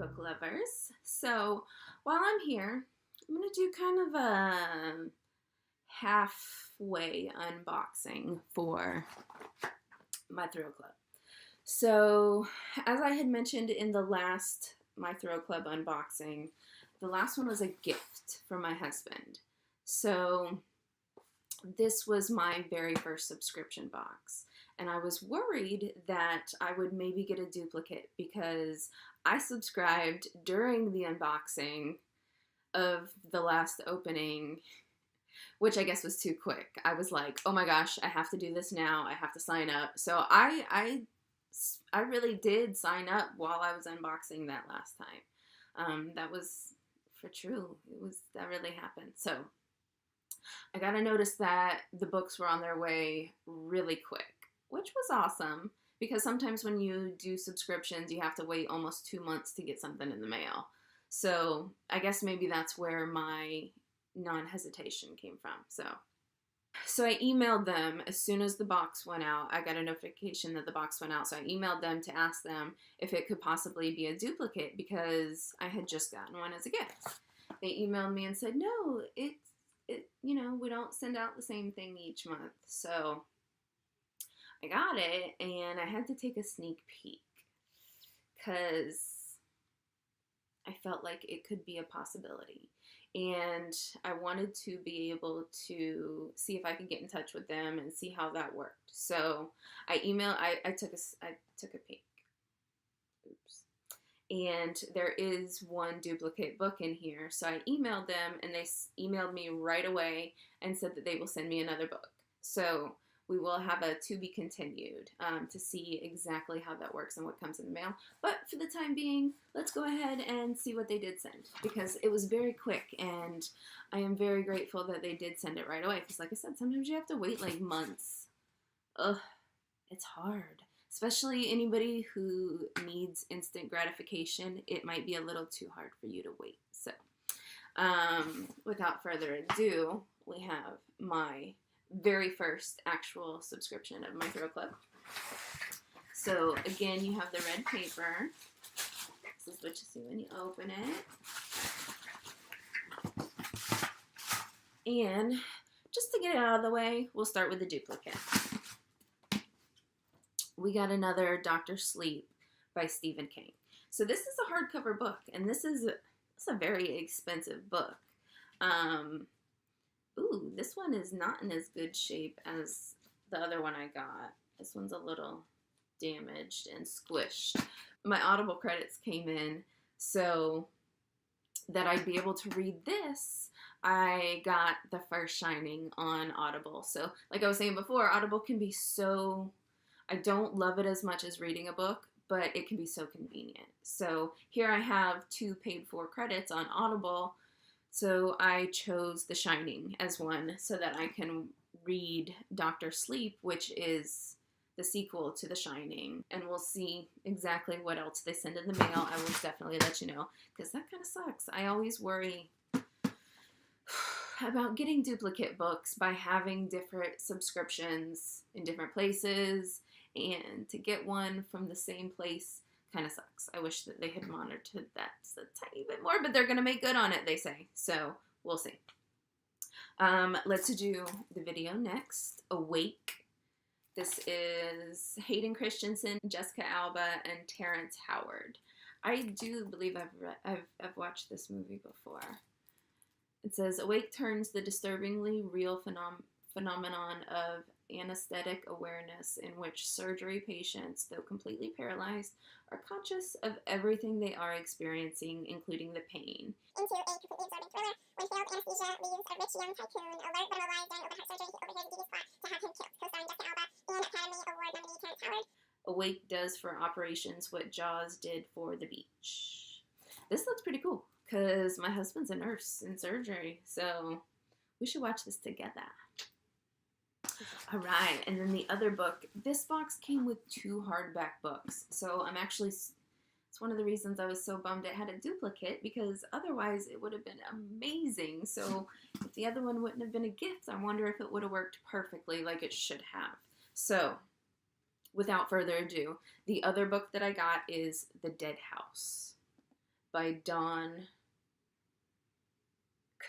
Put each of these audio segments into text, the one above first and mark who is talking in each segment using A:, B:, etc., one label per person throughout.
A: book lovers. So while I'm here, I'm going to do kind of a halfway unboxing for MyThrill Club. So as I had mentioned in the last MyThrill Club unboxing, the last one was a gift from my husband. So this was my very first subscription box. And I was worried that I would maybe get a duplicate because I subscribed during the unboxing of the last opening, which I guess was too quick. I was like, oh my gosh, I have to do this now. I have to sign up. So I really did sign up while I was unboxing that last time. That was for true. That really happened. So I got to notice that the books were on their way really quick, which was awesome because sometimes when you do subscriptions, you have to wait almost 2 months to get something in the mail. So I guess maybe that's where my non-hesitation came from. So I emailed them as soon as the box went out. I got a notification that the box went out. So I emailed them to ask them if it could possibly be a duplicate because I had just gotten one as a gift. They emailed me and said, no, we don't send out the same thing each month. So I got it and I had to take a sneak peek because I felt like it could be a possibility. And I wanted to be able to see if I could get in touch with them and see how that worked. So I took a peek. Oops. And there is one duplicate book in here. So I emailed them and they emailed me right away and said that they will send me another book. So we will have a to be continued to see exactly how that works and what comes in the mail. But for the time being, let's go ahead and see what they did send because it was very quick and I am very grateful that they did send it right away because like I said, sometimes you have to wait like months. Ugh, it's hard. Especially anybody who needs instant gratification, it might be a little too hard for you to wait. So without further ado, we have my very first actual subscription of MyThrill Club. So again, you have the red paper. This is what you see when you open it. And just to get it out of the way, we'll start with the duplicate. We got another Dr. Sleep by Stephen King. So this is a hardcover book, and it's a very expensive book. Ooh, this one is not in as good shape as the other one I got. This one's a little damaged and squished. My Audible credits came in so that I'd be able to read this. I got The First Shining on Audible. So like I was saying before, Audible can be so... I don't love it as much as reading a book, but it can be so convenient. So here I have 2 paid for credits on Audible. So I chose The Shining as one so that I can read Dr. Sleep, which is the sequel to The Shining. And we'll see exactly what else they send in the mail. I will definitely let you know because that kind of sucks. I always worry about getting duplicate books by having different subscriptions in different places. And to get one from the same place kind of sucks. I wish that they had monitored that a tiny bit more, but they're going to make good on it, they say. So we'll see. Let's do the video next. Awake. This is Hayden Christensen, Jessica Alba, and Terrence Howard. I do believe I've watched this movie before. It says, Awake turns the disturbingly real phenomenon of anesthetic awareness in which surgery patients, though completely paralyzed, are conscious of everything they are experiencing, including the pain.
B: Into a completely absorbing thriller, when failed anesthesia leaves a rich young tycoon alert but immobilized during open heart surgery, he overhears a devious plot to have him killed, co-starring Jessica Alba and Academy Award nominee Terrence Howard.
A: Awake does for operations what Jaws did for the beach. This looks pretty cool, because my husband's a nurse in surgery, so we should watch this together. All right, and then the other book. This box came with 2 hardback books, so it's one of the reasons I was so bummed it had a duplicate, because otherwise it would have been amazing. So if the other one wouldn't have been a gift, I wonder if it would have worked perfectly like it should have. So without further ado, the other book that I got is The Dead House by Dawn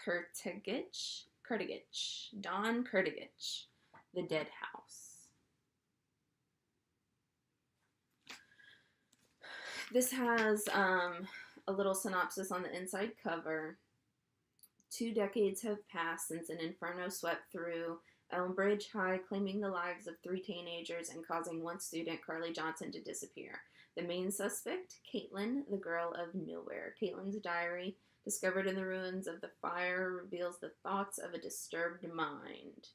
A: Kurtagich. Dawn Kurtagich, The Dead House. This has a little synopsis on the inside cover. 2 decades have passed since an inferno swept through Elmbridge High, claiming the lives of 3 teenagers and causing one student, Carly Johnson, to disappear. The main suspect, Caitlin, the girl of nowhere. Caitlin's diary, discovered in the ruins of the fire, reveals the thoughts of a disturbed mind.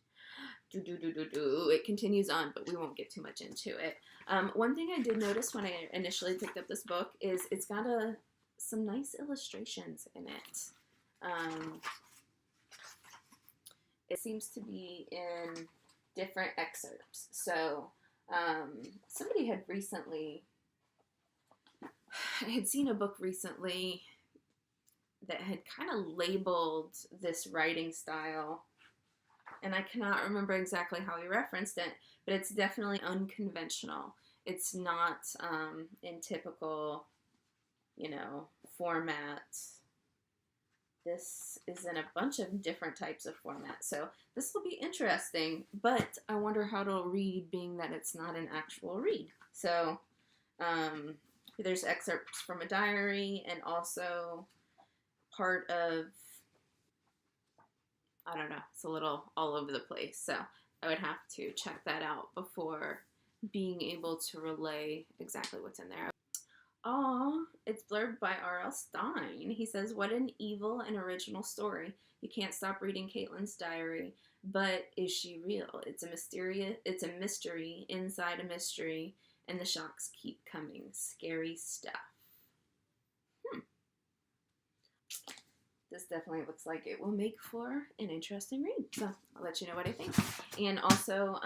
A: It continues on, but we won't get too much into it. One thing I did notice when I initially picked up this book is it's got some nice illustrations in it. It seems to be in different excerpts. So somebody had recently, I had seen a book recently that had kind of labeled this writing style, and I cannot remember exactly how he referenced it, but it's definitely unconventional. It's not in typical, format. This is in a bunch of different types of formats, so this will be interesting, but I wonder how it'll read, being that it's not an actual read. So there's excerpts from a diary and also part of, I don't know, it's a little all over the place, so I would have to check that out before being able to relay exactly what's in there. Aw, it's blurbed by R.L. Stine. He says, "What an evil and original story. You can't stop reading Caitlin's diary. But is she real? It's a mystery inside a mystery, and the shocks keep coming. Scary stuff." This definitely looks like it will make for an interesting read. So I'll let you know what I think. And also,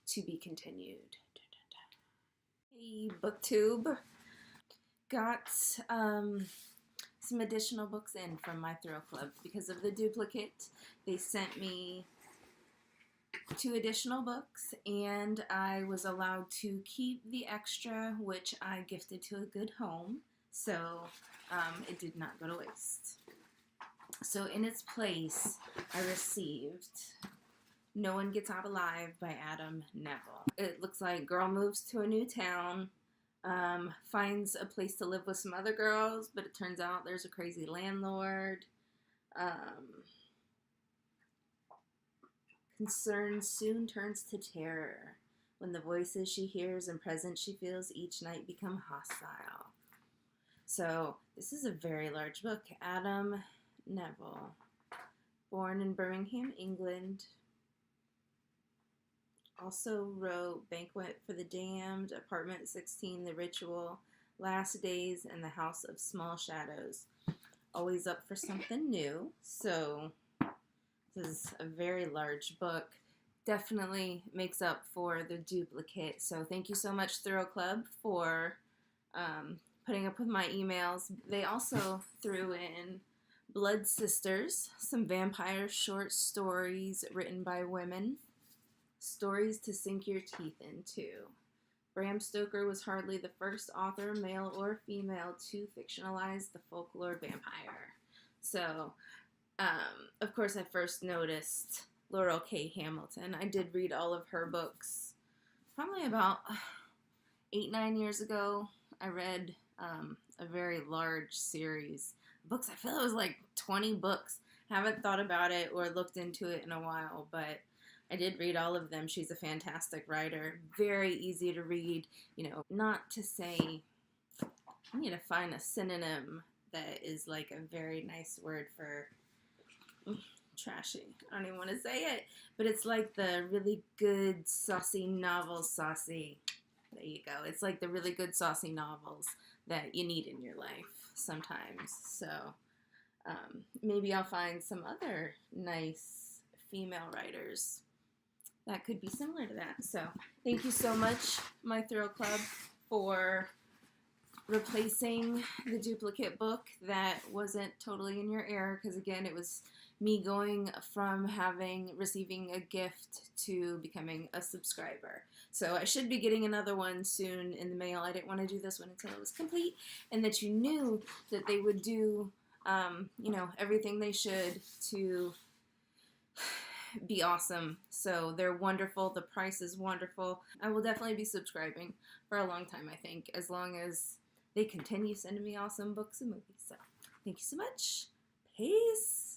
A: to be continued. Hey, BookTube. Got some additional books in from MyThrill Club. Because of the duplicate, they sent me 2 additional books, and I was allowed to keep the extra, which I gifted to a good home. So it did not go to waste. So in its place, I received No One Gets Out Alive by Adam Neville. It looks like girl moves to a new town, finds a place to live with some other girls, but it turns out there's a crazy landlord. Concern soon turns to terror when the voices she hears and presence she feels each night become hostile. So this is a very large book. Adam Neville, born in Birmingham, England. Also wrote Banquet for the Damned, Apartment 16, The Ritual, Last Days, and The House of Small Shadows. Always up for something new. So this is a very large book. Definitely makes up for the duplicate. So thank you so much, Thrill Club, for putting up with my emails. They also threw in Blood Sisters, some vampire short stories written by women. Stories to sink your teeth into. Bram Stoker was hardly the first author, male or female, to fictionalize the folklore vampire. So, of course, I first noticed Laurel K. Hamilton. I did read all of her books probably about 8-9 years ago. I read a very large series of books. I feel it was like 20 books. Haven't thought about it or looked into it in a while, but I did read all of them. She's a fantastic writer. Very easy to read. Not to say, I need to find a synonym that is like a very nice word for trashy. I don't even want to say it, but it's like the really good saucy novel saucy. There you go. It's like the really good saucy novels that you need in your life sometimes. So maybe I'll find some other nice female writers that could be similar to that. So thank you so much, MyThrill Club, for replacing the duplicate book that wasn't totally in your error, because again, it was me going from receiving a gift to becoming a subscriber. So I should be getting another one soon in the mail. I didn't want to do this one until it was complete, and that you knew that they would do, you know, everything they should to be awesome. So they're wonderful. The price is wonderful. I will definitely be subscribing for a long time, I think, as long as they continue sending me awesome books and movies. So thank you so much. Peace.